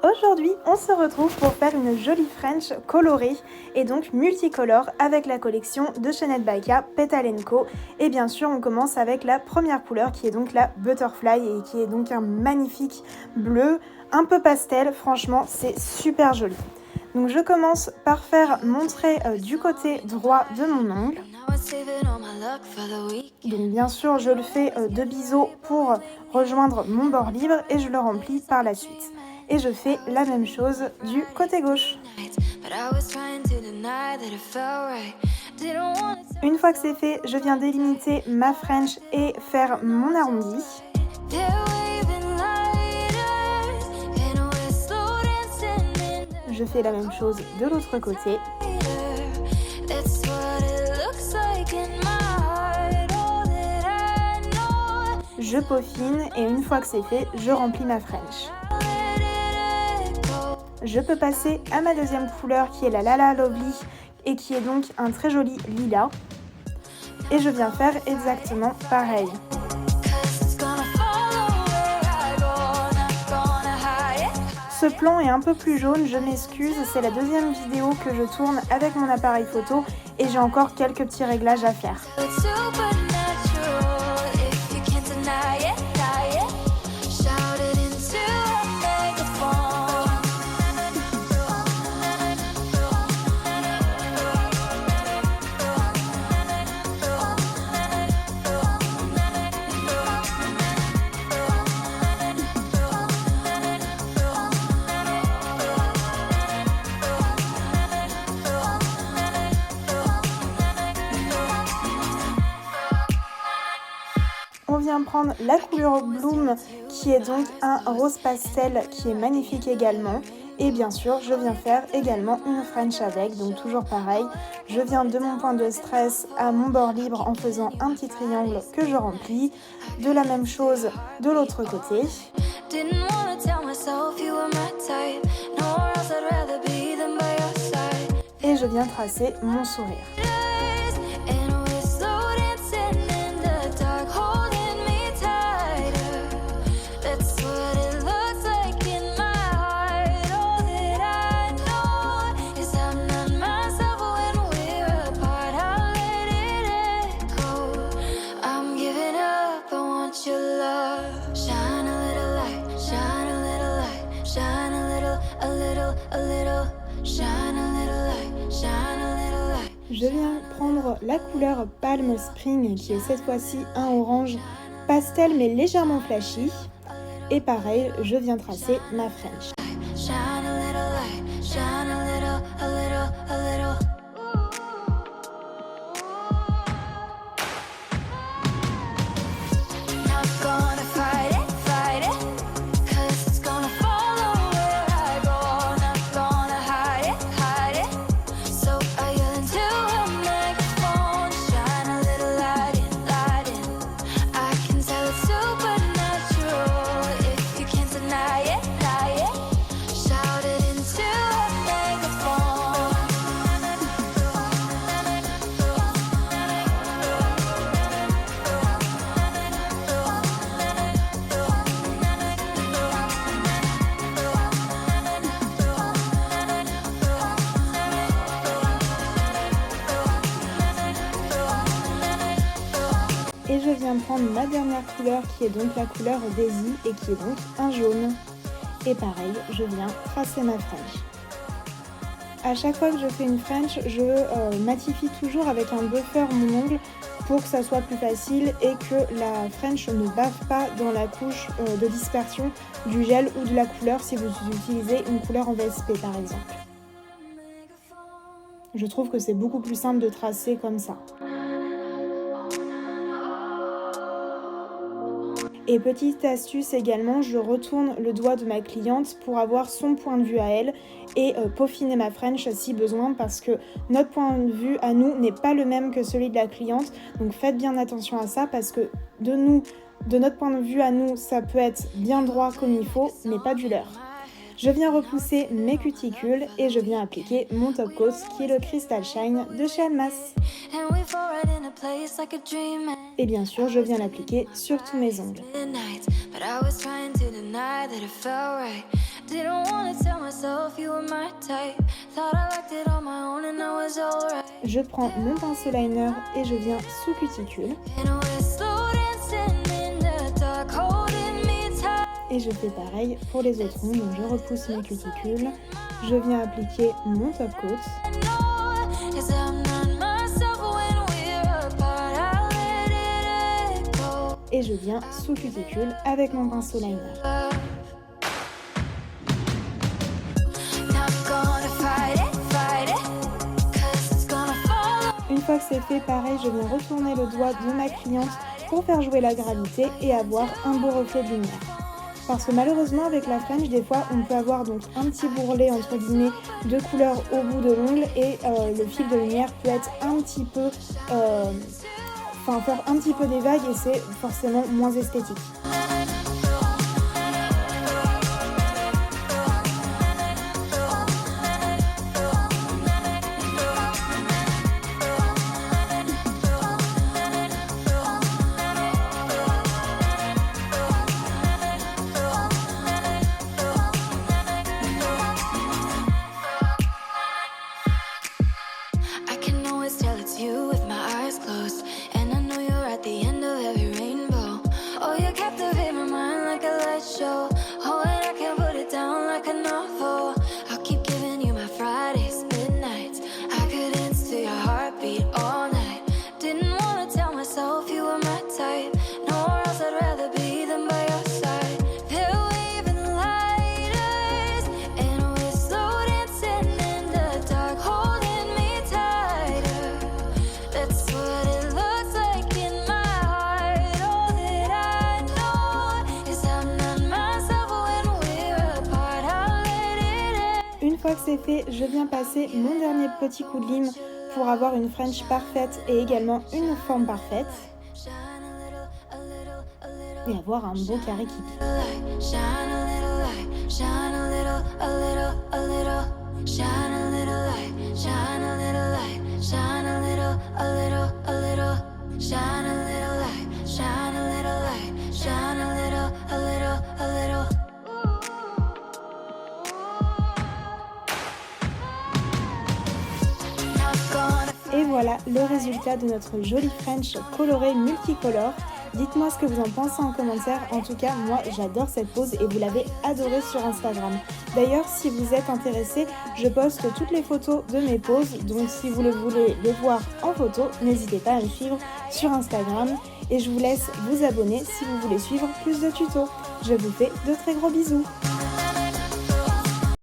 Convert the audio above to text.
Aujourd'hui, on se retrouve pour faire une jolie French colorée et donc multicolore avec la collection de Chanel Baika Petal & Co. Et bien sûr, on commence avec la première couleur qui est donc la Butterfly et qui est donc un magnifique bleu, un peu pastel. Franchement, c'est super joli. Donc je commence par faire mon trait du côté droit de mon ongle. Donc bien sûr, je le fais de biseau pour rejoindre mon bord libre et je le remplis par la suite. Et je fais la même chose du côté gauche. Une fois que c'est fait, je viens délimiter ma French et faire mon arrondi. Je fais la même chose de l'autre côté. Je peaufine et une fois que c'est fait, je remplis ma French. Je peux passer à ma deuxième couleur qui est la Lala Lovely et qui est donc un très joli lilas. Et je viens faire exactement pareil. Ce plan est un peu plus jaune, je m'excuse, c'est la deuxième vidéo que je tourne avec mon appareil photo et j'ai encore quelques petits réglages à faire. On vient prendre la couleur Bloom qui est donc un rose pastel qui est magnifique également. Et bien sûr, je viens faire également une French avec, donc toujours pareil. Je viens de mon point de stress à mon bord libre en faisant un petit triangle que je remplis. De la même chose de l'autre côté. Et je viens tracer mon sourire. Je viens prendre la couleur Palm Spring qui est cette fois-ci un orange pastel mais légèrement flashy. Et pareil, je viens tracer ma French. Et je viens prendre ma dernière couleur qui est donc la couleur Daisy et qui est donc un jaune. Et pareil, je viens tracer ma French. À chaque fois que je fais une French, je matifie toujours avec un buffer mon ongle pour que ça soit plus facile et que la French ne bave pas dans la couche de dispersion du gel ou de la couleur si vous utilisez une couleur en VSP par exemple. Je trouve que c'est beaucoup plus simple de tracer comme ça. Et petite astuce également, je retourne le doigt de ma cliente pour avoir son point de vue à elle et peaufiner ma French si besoin parce que notre point de vue à nous n'est pas le même que celui de la cliente. Donc faites bien attention à ça parce que de notre point de vue à nous, ça peut être bien droit comme il faut, mais pas du leur. Je viens repousser mes cuticules et je viens appliquer mon top coat qui est le Crystal Shine de chez Almas. Et bien sûr, je viens l'appliquer sur tous mes ongles. Je prends mon pinceau liner et je viens sous cuticule. Et je fais pareil pour les autres ongles, donc je repousse mes cuticules. Je viens appliquer mon top coat. Et je viens sous cuticule avec mon pinceau liner. Une fois que c'est fait, pareil, je viens retourner le doigt de ma cliente pour faire jouer la gravité et avoir un beau reflet de lumière. Parce que malheureusement avec la French, des fois on peut avoir donc un petit bourrelet entre guillemets de couleur au bout de l'ongle et le fil de lumière peut être un petit peu, faire un petit peu des vagues et c'est forcément moins esthétique. Une fois que c'est fait, je viens passer mon dernier petit coup de lime pour avoir une French parfaite et également une forme parfaite. Et avoir un beau carré qui pique. Et voilà le résultat de notre jolie French colorée multicolore. Dites-moi ce que vous en pensez en commentaire. En tout cas, moi j'adore cette pose et vous l'avez adorée sur Instagram. D'ailleurs, si vous êtes intéressé, je poste toutes les photos de mes poses. Donc si vous voulez les voir en photo, n'hésitez pas à me suivre sur Instagram. Et je vous laisse vous abonner si vous voulez suivre plus de tutos. Je vous fais de très gros bisous.